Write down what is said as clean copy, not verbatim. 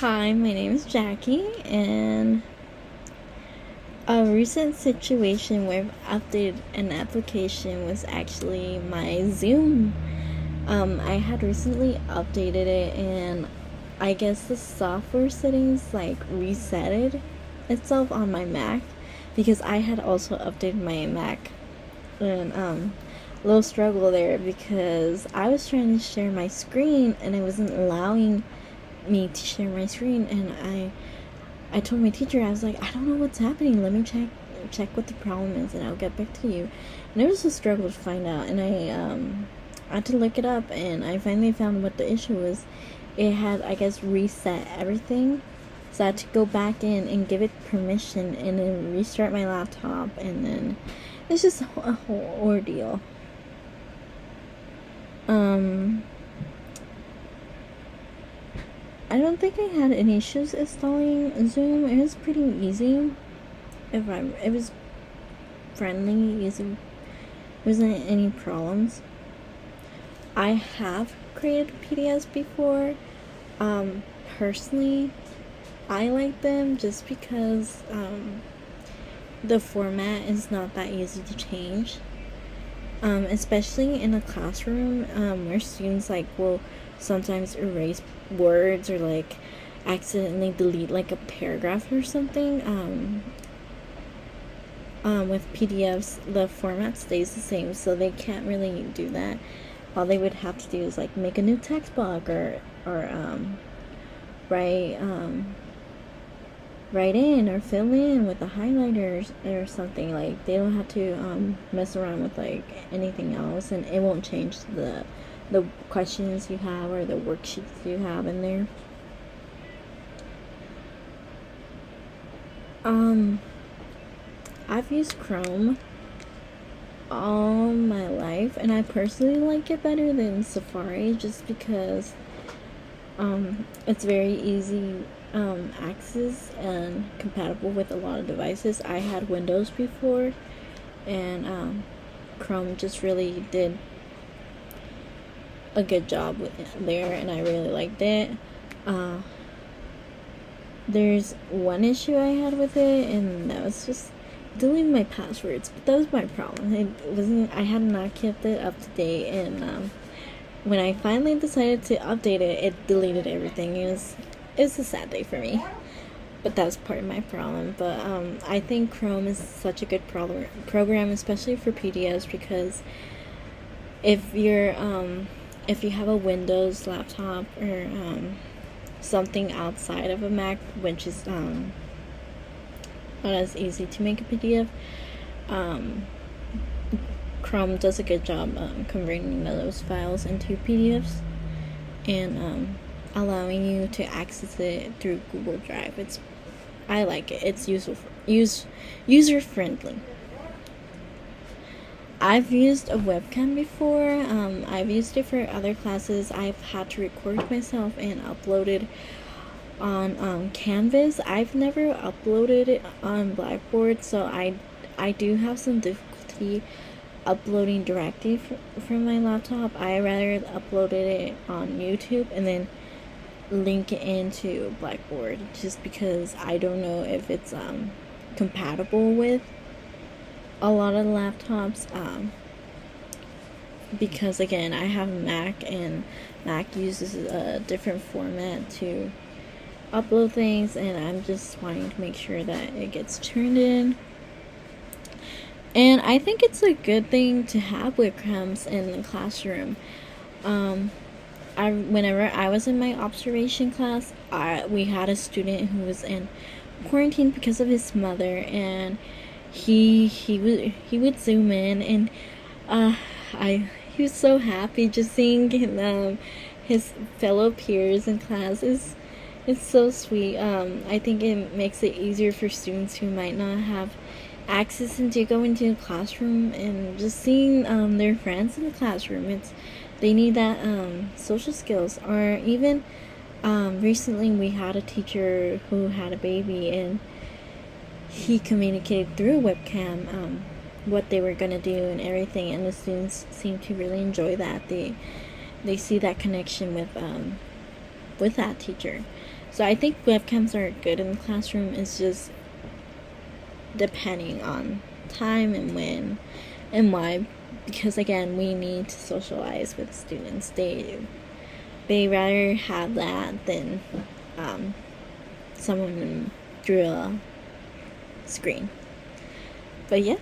Hi, my name is Jackie, and a recent situation where I've updated an application was actually my Zoom. I had recently updated it, and I guess the software settings resetted itself on my Mac because I had also updated my Mac. And a little struggle there because I was trying to share my screen and it wasn't allowing me to share my screen, and I told my teacher, I was like, I don't know what's happening. Let me check what the problem is, and I'll get back to you. And it was a struggle to find out, and I had to look it up, and I finally found what the issue was. It had, I guess, reset everything, so I had to go back in and give it permission, and then restart my laptop, and then it's just a whole ordeal. I don't think I had any issues installing Zoom. It was pretty easy. It was friendly, easy. There wasn't any problems. I have created PDFs before. Personally, I like them just because the format is not that easy to change. Especially in a classroom where students will sometimes erase words or accidentally delete a paragraph or something. With PDFs, the format stays the same, so they can't really do that. All they would have to do is make a new text block or write write in or fill in with the highlighters or something. They don't have to mess around with anything else, and it won't change the questions you have or the worksheets you have in there. I've used Chrome all my life, and I personally like it better than Safari just because it's very easy access and compatible with a lot of devices. I had Windows before, and Chrome just really did a good job with it there, and I really liked it. There's one issue I had with it, and that was just deleting my passwords. But that was my problem. I had not kept it up to date, and when I finally decided to update it, it deleted everything. It was a sad day for me, but that's part of my problem. But I think Chrome is such a good program, especially for PDFs, because if you have a Windows laptop or something outside of a Mac, which is not as easy to make a PDF, Chrome does a good job converting those files into PDFs and allowing you to access it through Google Drive. I like it. It's user friendly. I've used a webcam before. I've used it for other classes. I've had to record myself and upload it on Canvas. I've never uploaded it on Blackboard, so I do have some difficulty uploading directly from my laptop. I rather uploaded it on YouTube and then link it into Blackboard, just because I don't know if it's compatible with a lot of laptops, because again, I have Mac, and Mac uses a different format to upload things, and I'm just wanting to make sure that it gets turned in. And I think it's a good thing to have webcams in the classroom. Whenever I was in my observation class, we had a student who was in quarantine because of his mother, and he would zoom in, and he was so happy just seeing his fellow peers in class. It's so sweet. I think it makes it easier for students who might not have access to go into a classroom and just seeing their friends in the classroom. They need that social skills. Or even recently we had a teacher who had a baby, and he communicated through a webcam what they were going to do and everything, and the students seem to really enjoy that. They see that connection with that teacher. So I think webcams are good in the classroom. It's just depending on time and when and why, because again, we need to socialize with students. They rather have that than someone through a screen. But yeah,